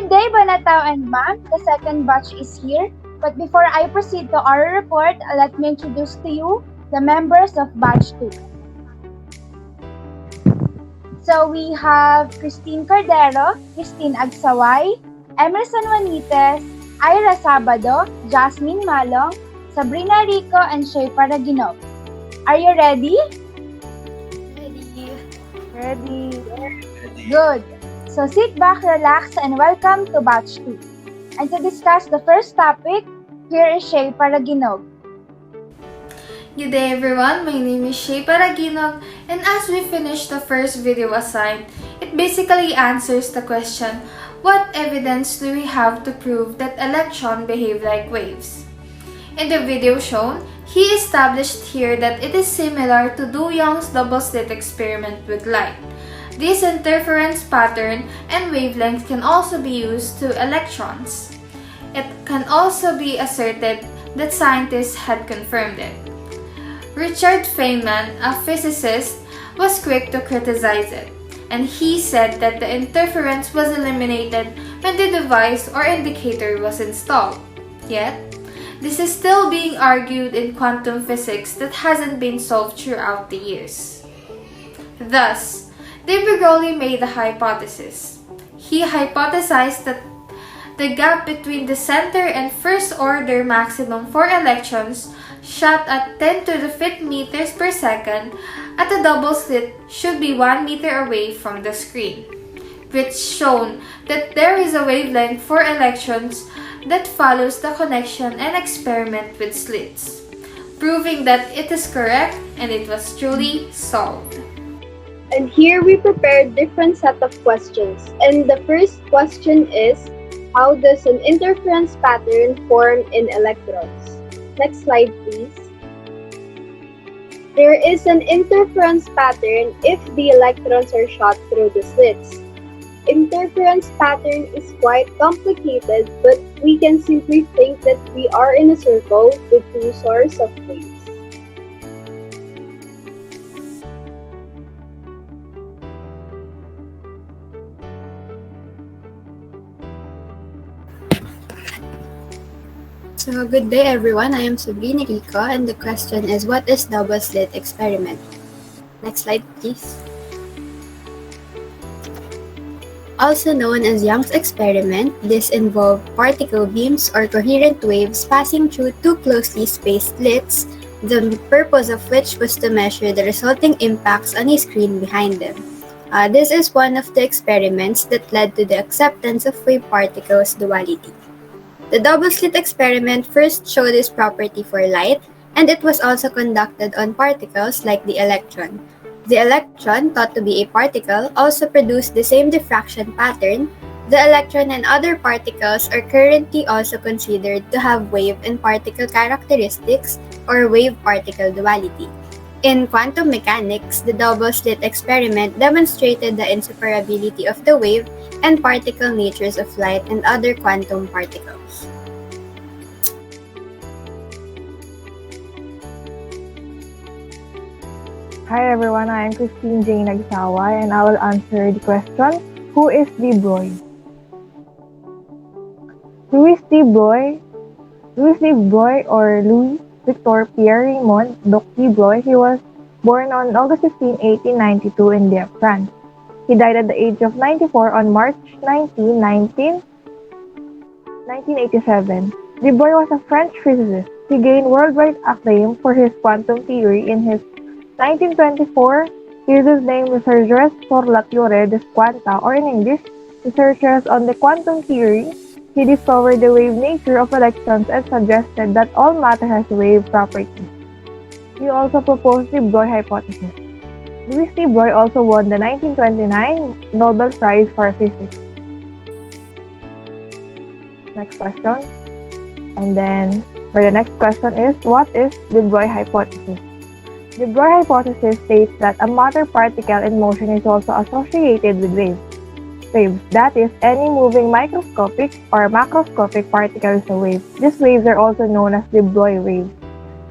Good day, Banatao and ma'am. The second batch is here. But before I proceed to our report, let me introduce to you the members of batch 2. So we have Cordero, Cristine Agsaoay, Emilson Juanitez, Ira Sabado, Jhazmyn Malong, Sabrina, Rico, and Shaye Paraginog. Are you ready? Ready. Good. So sit back, relax, and welcome to batch 2. And to discuss the first topic, here is Shaye Paraginog. Good day everyone, my name is Shaye Paraginog, and as we finish the first video assigned, it basically answers the question, what evidence do we have to prove that electrons behave like waves? In the video shown, he established here that it is similar to Du Young's double-slit experiment with light. This interference pattern and wavelength can also be used to electrons. It can also be asserted that scientists had confirmed it. Richard Feynman, a physicist, was quick to criticize it, and he said that the interference was eliminated when the device or indicator was installed. Yet, this is still being argued in quantum physics that hasn't been solved throughout the years. Thus, de Broglie made a hypothesis. He hypothesized that the gap between the center and first-order maximum for electrons shot at 10 to the 5th meters per second at a double slit should be 1 meter away from the screen, which shown that there is a wavelength for electrons that follows the connection and experiment with slits, proving that it is correct and it was truly solved. And here we prepared different set of questions. And the first question is, how does an interference pattern form in electrons? Next slide, please. There is an interference pattern if the electrons are shot through the slits. Interference pattern is quite complicated, but we can simply think that we are in a circle with two sources of waves. So, good day everyone. I am Sabrina Rico, and the question is, what is double slit experiment? Next slide, please. Also known as Young's experiment, this involved particle beams or coherent waves passing through two closely spaced slits, the purpose of which was to measure the resulting impacts on a screen behind them. This is one of the experiments that led to the acceptance of wave particles duality. The double-slit experiment first showed this property for light, and it was also conducted on particles like the electron. The electron, thought to be a particle, also produced the same diffraction pattern. The electron and other particles are currently also considered to have wave and particle characteristics, or wave-particle duality. In quantum mechanics, the double-slit experiment demonstrated the inseparability of the wave and particle natures of light and other quantum particles. Hi everyone, I am Cristine Agsaoay, and I will answer the question, who is de Broglie? Louis de Broglie or Louis Victor Pierre Raymond Duc de Broglie, he was born on August 15, 1892 in Dieppe, France. He died at the age of 94 on March 19, 1987. De Broglie was a French physicist. He gained worldwide acclaim for his quantum theory. In his 1924 thesis named Recherches sur la théorie des quanta, or in English, Researches on the Quantum Theory, he discovered the wave nature of electrons and suggested that all matter has wave properties. He also proposed the Broglie hypothesis. Louis de Broglie also won the 1929 Nobel Prize for Physics. Next question. And then, for the next question is, what is the Broglie hypothesis? The Broglie hypothesis states that a matter particle in motion is also associated with waves. That is, any moving microscopic or macroscopic particle is a wave. These waves are also known as de Broglie waves.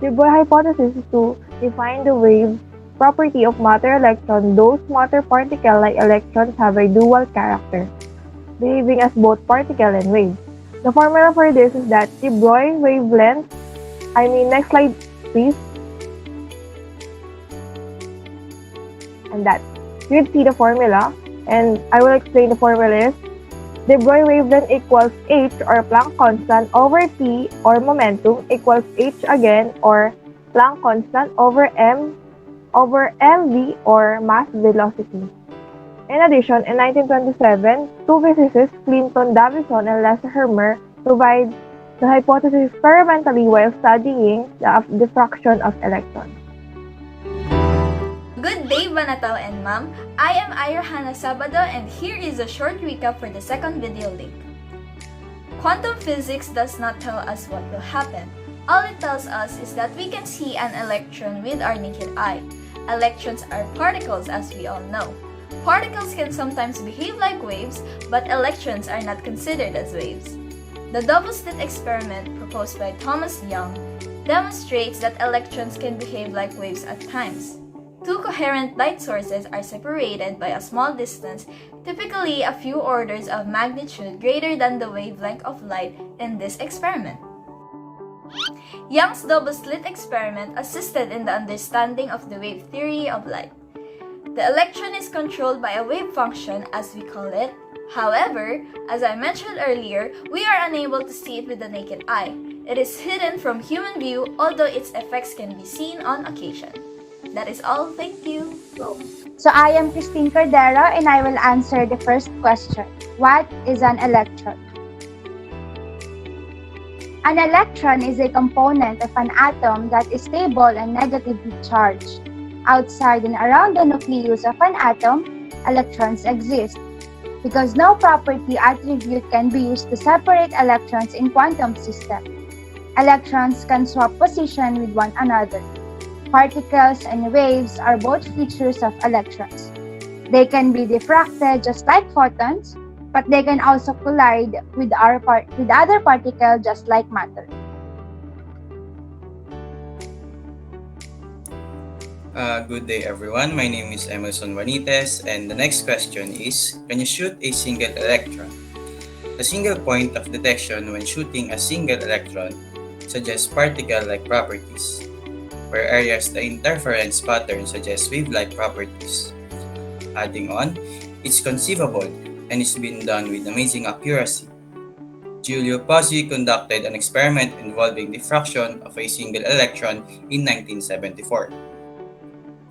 The Broglie hypothesis is to define the wave property of matter electron. Those matter particles like electrons have a dual character. behaving as both particle and wave. The formula for this is that de Broglie wavelength, next slide please, and that. You can see the formula, and I will explain the formula is de Broglie wavelength equals h or Planck constant over t or momentum equals h again or Planck constant over mv or mass velocity. In addition, in 1927, two physicists, Clinton Davison and Lester Hermer, provide the hypothesis experimentally while studying the diffraction of electrons. Good day, Banatao and Ma'am. I am Ayurhana Sabado and here is a short recap for the second video link. Quantum physics does not tell us what will happen. All it tells us is that we can see an electron with our naked eye. Electrons are particles, as we all know. Particles can sometimes behave like waves, but electrons are not considered as waves. The double-slit experiment proposed by Thomas Young demonstrates that electrons can behave like waves at times. Two coherent light sources are separated by a small distance, typically a few orders of magnitude greater than the wavelength of light in this experiment. Young's double-slit experiment assisted in the understanding of the wave theory of light. The electron is controlled by a wave function, as we call it. However, as I mentioned earlier, we are unable to see it with the naked eye. It is hidden from human view, although its effects can be seen on occasion. That is all. Thank you. So I am Cristine Cordero and I will answer the first question. What is an electron? An electron is a component of an atom that is stable and negatively charged. Outside and around the nucleus of an atom, electrons exist. Because no property attribute can be used to separate electrons in quantum system. Electrons can swap position with one another. Particles and waves are both features of electrons. They can be diffracted just like photons, but they can also collide with other particles just like matter. Good day everyone, my name is Emilson Juanitez and the next question is, can you shoot a single electron? The single point of detection when shooting a single electron suggests particle-like properties, where areas the interference pattern suggests wave-like properties. Adding on, it's conceivable and is being done with amazing accuracy. Giulio Pozzi conducted an experiment involving diffraction of a single electron in 1974.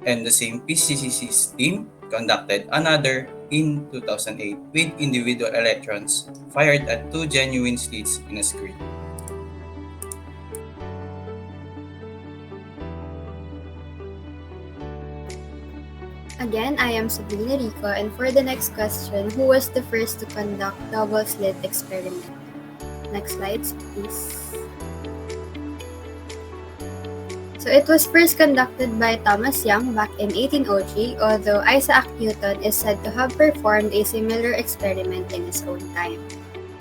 And the same PCCC's team conducted another in 2008 with individual electrons fired at two genuine slits in a screen. Again, I am Sabrina Rico, and for the next question, who was the first to conduct double-slit experiment? Next slides, please. So it was first conducted by Thomas Young back in 1803, although Isaac Newton is said to have performed a similar experiment in his own time.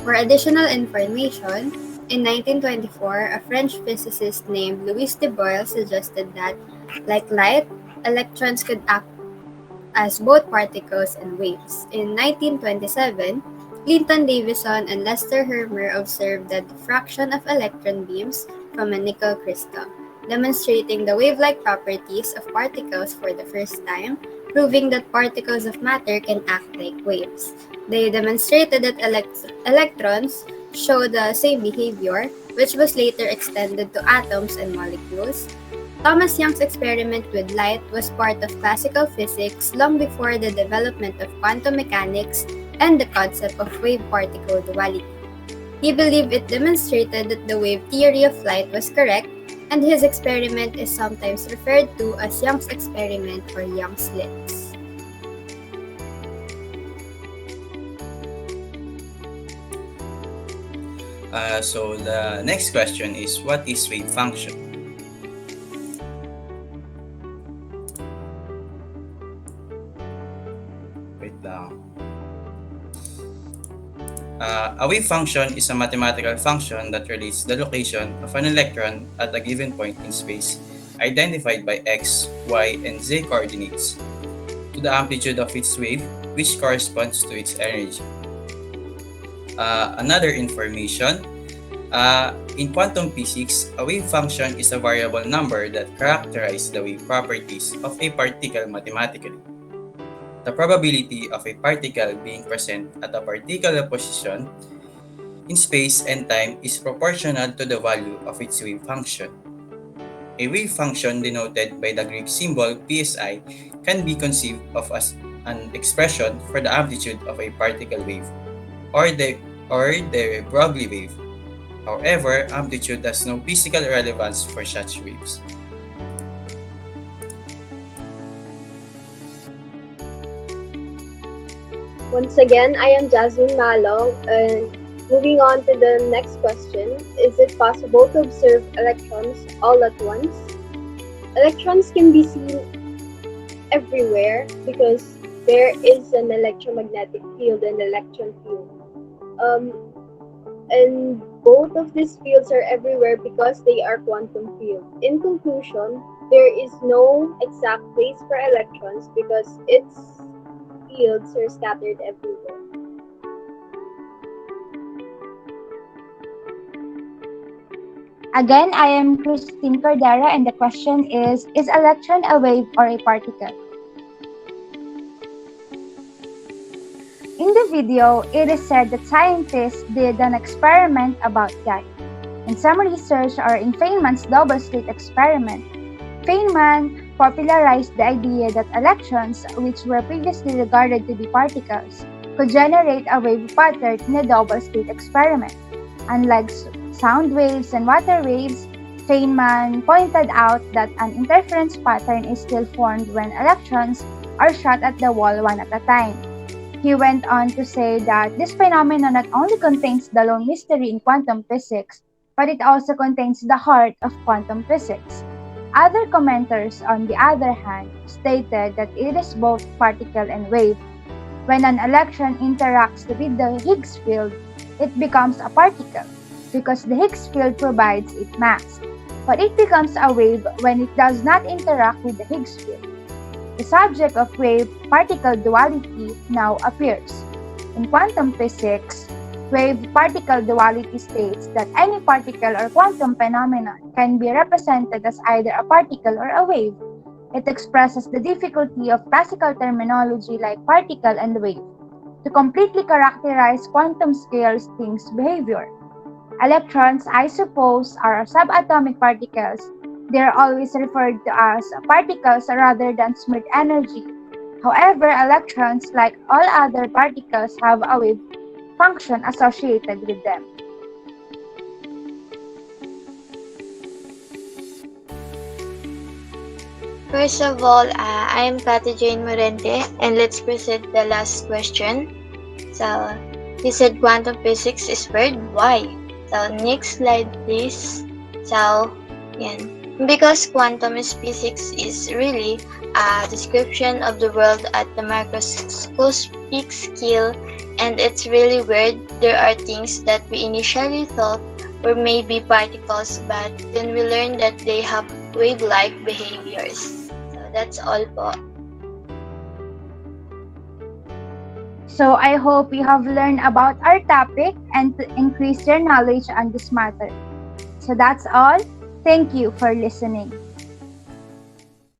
For additional information, in 1924, a French physicist named Louis de Broglie suggested that, like light, electrons could act as both particles and waves. In 1927, Clinton Davison and Lester Hermer observed the diffraction of electron beams from a nickel crystal, demonstrating the wave-like properties of particles for the first time, proving that particles of matter can act like waves. They demonstrated that electrons show the same behavior, which was later extended to atoms and molecules. Thomas Young's experiment with light was part of classical physics long before the development of quantum mechanics and the concept of wave-particle duality. He believed it demonstrated that the wave theory of light was correct, and his experiment is sometimes referred to as Young's experiment or Young's slits. So the next question is, what is wave function? Wait lang. A wave function is a mathematical function that relates the location of an electron at a given point in space, identified by x, y, and z coordinates, to the amplitude of its wave, which corresponds to its energy. Another information, in quantum physics, a wave function is a variable number that characterizes the wave properties of a particle mathematically. The probability of a particle being present at a particular position in space and time is proportional to the value of its wave function. A wave function denoted by the Greek symbol psi can be conceived of as an expression for the amplitude of a particle wave or the Broglie wave. However, amplitude has no physical relevance for such waves. Once again, I am Jhazmyn Malong, and moving on to the next question, is it possible to observe electrons all at once? Electrons can be seen everywhere because there is an electromagnetic field and electron field. And both of these fields are everywhere because they are quantum fields. In conclusion, there is no exact place for electrons because its fields are scattered everywhere. Again, I am Cristine Cordero, and the question is electron a wave or a particle? In the video, it is said that scientists did an experiment about that. In some research or in Feynman's double-slit experiment, Feynman popularized the idea that electrons, which were previously regarded to be particles, could generate a wave pattern in a double-slit experiment. Unlike sound waves and water waves, Feynman pointed out that an interference pattern is still formed when electrons are shot at the wall one at a time. He went on to say that this phenomenon not only contains the lone mystery in quantum physics, but it also contains the heart of quantum physics. Other commenters, on the other hand, stated that it is both particle and wave. When an electron interacts with the Higgs field, it becomes a particle because the Higgs field provides it mass, but it becomes a wave when it does not interact with the Higgs field. The subject of wave-particle duality now appears. In quantum physics, wave-particle duality states that any particle or quantum phenomenon can be represented as either a particle or a wave. It expresses the difficulty of classical terminology like particle and wave to completely characterize quantum scale things' behavior. Electrons, I suppose, are subatomic particles. They are always referred to as particles rather than smooth energy. However, electrons, like all other particles, have a wave function associated with them. First of all, I'm Morente, and let's proceed to the last question. So, you said quantum physics is weird. Why? So, next slide, please. So, yan. Because quantum physics is really a description of the world at the microscopic scale, and it's really weird. There are things that we initially thought were maybe particles, but then we learned that they have wave-like behaviors. So that's all po. So I hope you have learned about our topic and to increase your knowledge on this matter. So that's all. Thank you for listening.